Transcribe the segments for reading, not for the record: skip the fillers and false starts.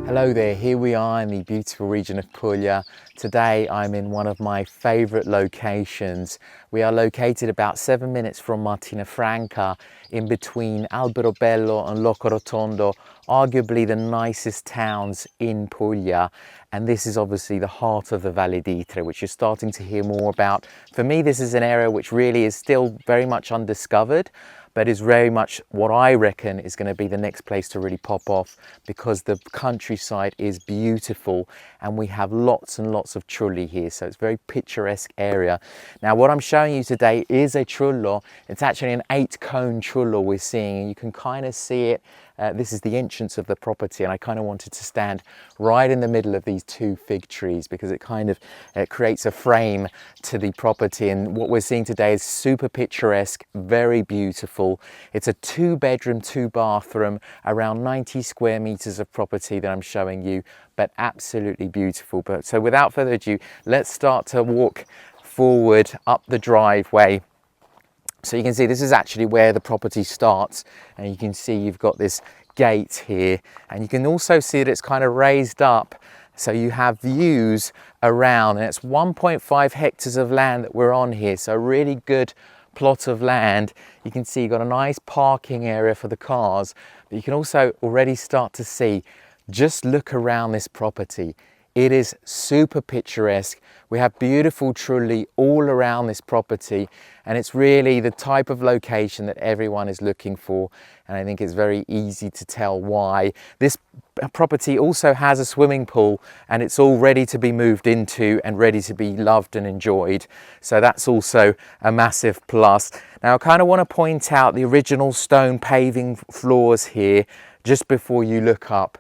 Hello there, here we are in the beautiful region of Puglia. Today I'm in one of my favourite locations. We are located about 7 minutes from Martina Franca, in between Alberobello and Locorotondo, arguably the nicest towns in Puglia. And this is obviously the heart of the Valle d'Itria, which you're starting to hear more about. For me, this is an area which really is still very much undiscovered, but is very much what I reckon is going to be the next place to really pop off, because the countryside is beautiful and we have lots and lots of trulli here, so it's a very picturesque area. Now what I'm showing you today is a trullo. It's actually an 8-cone trullo we're seeing, and you can kind of see it. This is the entrance of the property, and I kind of wanted to stand right in the middle of these 2 fig trees because it kind of creates a frame to the property. And what we're seeing today is super picturesque, very beautiful. It's a 2-bedroom, 2-bathroom, around 90 square meters of property that I'm showing you, but absolutely beautiful. But so without further ado, let's start to walk forward up the driveway. So you can see this is actually where the property starts, and you can see you've got this gate here, and you can also see that it's kind of raised up, so you have views around, and it's 1.5 hectares of land that we're on here, so a really good plot of land. You can see you've got a nice parking area for the cars, but you can also already start to see, just look around this property. It is super picturesque. We have beautiful trulli all around this property, and it's really the type of location that everyone is looking for, and I think it's very easy to tell why. This property also has a swimming pool, and it's all ready to be moved into and ready to be loved and enjoyed, so that's also a massive plus. Now I kind of want to point out the original stone paving floors here just before you look up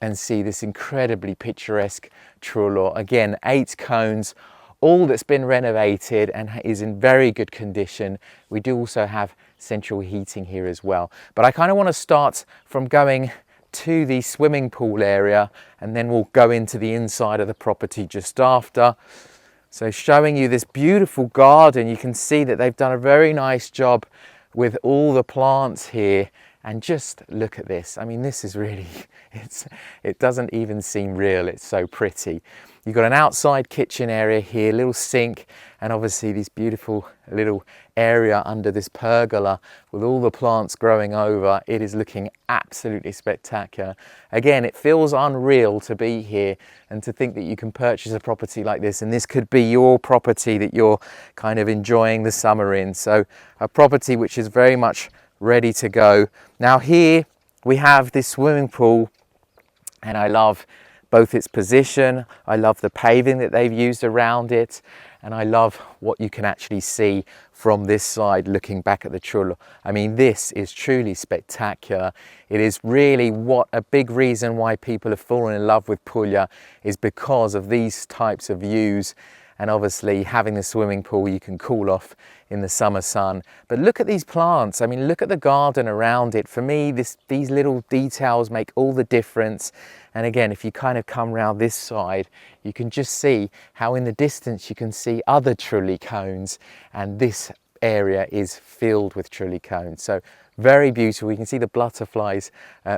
and see this incredibly picturesque trullo. Again, 8 cones, all that's been renovated and is in very good condition. We do also have central heating here as well. But I kind of want to start from going to the swimming pool area, and then we'll go into the inside of the property just after. So showing you this beautiful garden, you can see that they've done a very nice job with all the plants here. And just look at this. I mean, this is really, it doesn't even seem real. It's so pretty. You've got an outside kitchen area here, little sink, and obviously this beautiful little area under this pergola with all the plants growing over. It is looking absolutely spectacular. Again, it feels unreal to be here and to think that you can purchase a property like this, and this could be your property that you're kind of enjoying the summer in. So a property which is very much ready to go. Now here we have this swimming pool, and I love both its position, I love the paving that they've used around it, and I love what you can actually see from this side looking back at the Trullo. I mean, this is truly spectacular. It is really what a big reason why people have fallen in love with Puglia is because of these types of views. And obviously having the swimming pool, you can cool off in the summer sun. But look at these plants. I mean, look at the garden around it. For me, these little details make all the difference. And again, if you kind of come around this side, you can just see how in the distance you can see other trulli cones. And this area is filled with trulli cones. So very beautiful. You can see the butterflies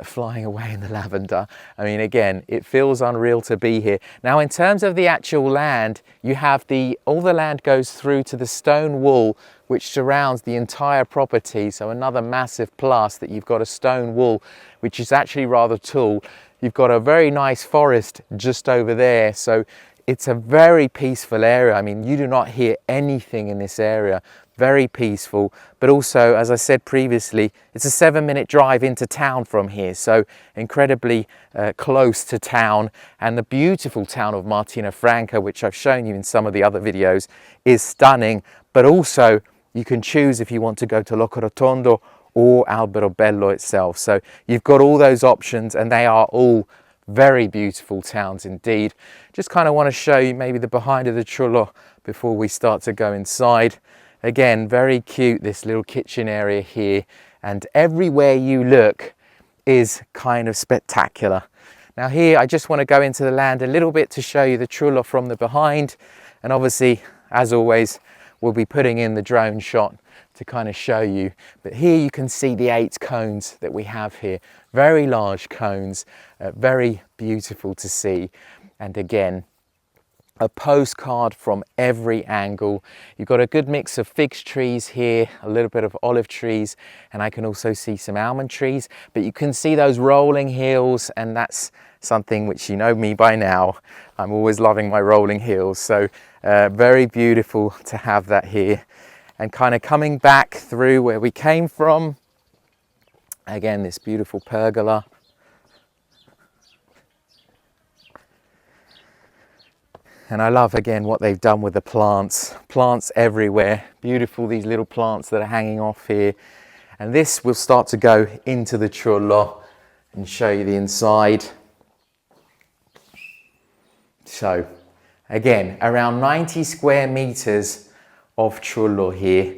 flying away in the lavender. I mean, again, it feels unreal to be here. Now, in terms of the actual land, you have all the land goes through to the stone wall which surrounds the entire property. So another massive plus that you've got a stone wall, which is actually rather tall. You've got a very nice forest just over there. So it's a very peaceful area. I mean, you do not hear anything in this area. Very peaceful, but also, as I said previously, it's a 7-minute drive into town from here, so incredibly close to town. And the beautiful town of Martina Franca, which I've shown you in some of the other videos, is stunning. But also you can choose if you want to go to Locorotondo or Alberobello itself. So you've got all those options, and they are all very beautiful towns indeed. Just kind of want to show you maybe the behind of the Trullo before we start to go inside. Again, very cute, this little kitchen area here, and everywhere you look is kind of spectacular. Now here, I just want to go into the land a little bit to show you the Trullo from the behind, and obviously, as always, we'll be putting in the drone shot to kind of show you. But here you can see the 8 cones that we have here. Very large cones, very beautiful to see. And again, a postcard from every angle. You've got a good mix of fig trees here, a little bit of olive trees, and I can also see some almond trees. But you can see those rolling hills, and that's something which you know me by now. I'm always loving my rolling hills. So very beautiful to have that here. And kind of coming back through where we came from, again, this beautiful pergola. And I love, again, what they've done with the plants. Plants everywhere. Beautiful, these little plants that are hanging off here. And this will start to go into the Trullo and show you the inside. So, again, around 90 square meters of Trullo here.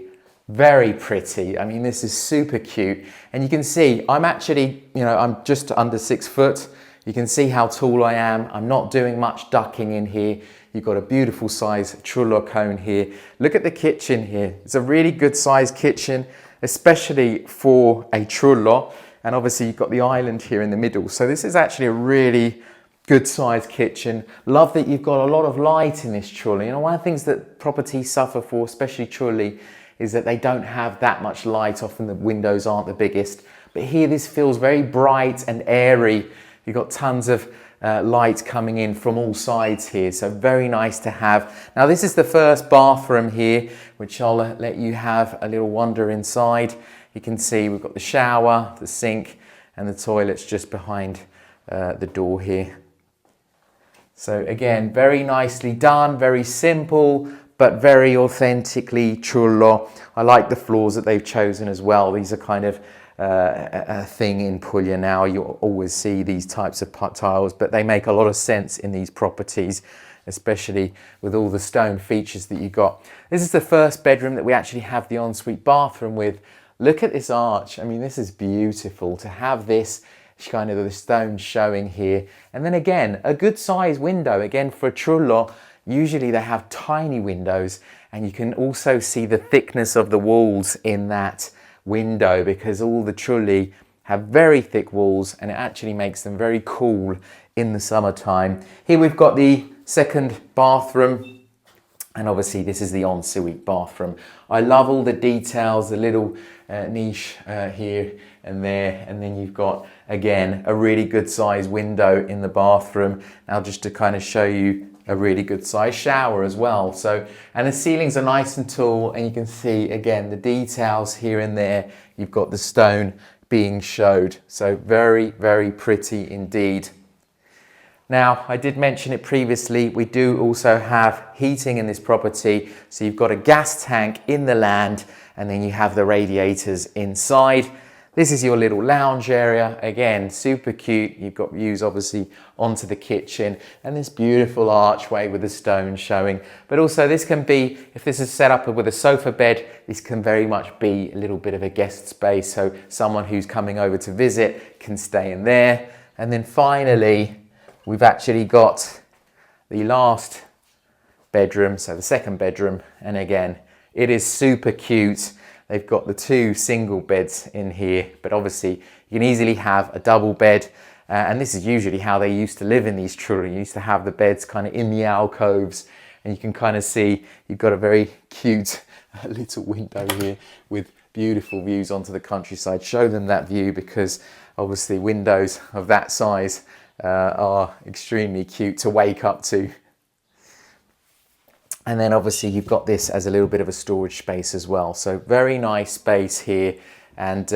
Very pretty. I mean, this is super cute. And you can see, I'm actually, I'm just under 6 foot. You can see how tall I am. I'm not doing much ducking in here. You've got a beautiful size Trullo cone here. Look at the kitchen here. It's a really good size kitchen, especially for a Trullo. And obviously you've got the island here in the middle. So this is actually a really good sized kitchen. Love that you've got a lot of light in this Trullo. One of the things that properties suffer for, especially Trulli, is that they don't have that much light. Often the windows aren't the biggest. But here this feels very bright and airy. You've got tons of light coming in from all sides here, so very nice to have. Now this is the first bathroom here, which I'll let you have a little wander inside. You can see we've got the shower, the sink, and the toilets just behind the door here. So again, very nicely done, very simple, but very authentically Trullo. I like the floors that they've chosen as well. These are kind of a thing in Puglia now. You always see these types of tiles, but they make a lot of sense in these properties, especially with all the stone features that you got. This is the first bedroom that we actually have the ensuite bathroom with. Look at this arch. I mean, this is beautiful to have this kind of the stone showing here. And then again, a good size window. Again, for a Trullo, usually they have tiny windows, and you can also see the thickness of the walls in that window, because all the Trulli have very thick walls, and it actually makes them very cool in the summertime. Here we've got the second bathroom, and obviously this is the ensuite bathroom. I love all the details, the little niche here and there, and then you've got, again, a really good size window in the bathroom. Now just to kind of show you a really good size shower as well. So, and the ceilings are nice and tall, and you can see again the details here and there. You've got the stone being showed. So very, very pretty indeed. Now, I did mention it previously, we do also have heating in this property. So you've got a gas tank in the land, and then you have the radiators inside. This is your little lounge area. Again, super cute. You've got views obviously onto the kitchen, and this beautiful archway with the stone showing. But also this can be, if this is set up with a sofa bed, this can very much be a little bit of a guest space. So someone who's coming over to visit can stay in there. And then finally, we've actually got the last bedroom, so the second bedroom. And again, it is super cute. They've got the 2 single beds in here, but obviously you can easily have a double bed. And this is usually how they used to live in these Trulli. You used to have the beds kind of in the alcoves, and you can kind of see you've got a very cute little window here with beautiful views onto the countryside. Show them that view, because obviously windows of that size are extremely cute to wake up to. And then obviously you've got this as a little bit of a storage space as well. So very nice space here. And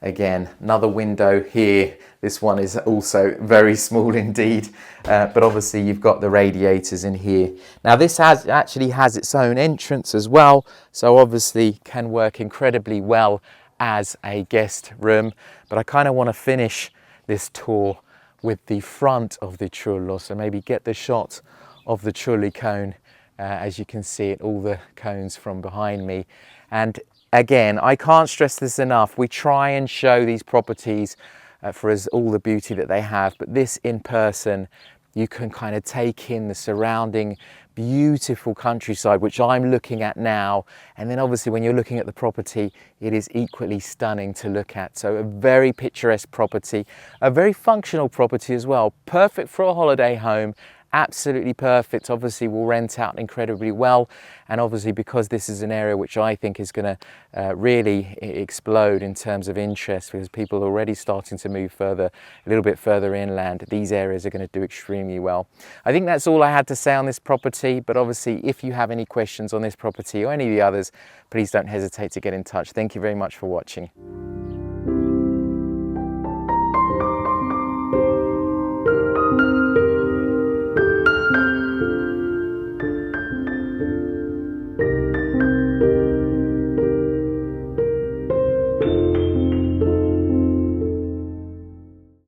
again, another window here. This one is also very small indeed. But obviously you've got the radiators in here. Now this actually has its own entrance as well. So obviously can work incredibly well as a guest room. But I kind of want to finish this tour with the front of the Trullo. So maybe get the shot of the Trulli cone. As you can see it, all the cones from behind me. And again, I can't stress this enough. We try and show these properties for all the beauty that they have, but this in person You can kind of take in the surrounding beautiful countryside, which I'm looking at now. And then obviously when you're looking at the property, it is equally stunning to look at. So a very picturesque property, a very functional property as well. Perfect for a holiday home. Absolutely perfect. Obviously will rent out incredibly well, and obviously because this is an area which I think is going to really explode in terms of interest, because people are already starting to move further, a little bit further inland, these areas are going to do extremely well. I think that's all I had to say on this property, but obviously if you have any questions on this property or any of the others, please don't hesitate to get in touch. Thank you very much for watching.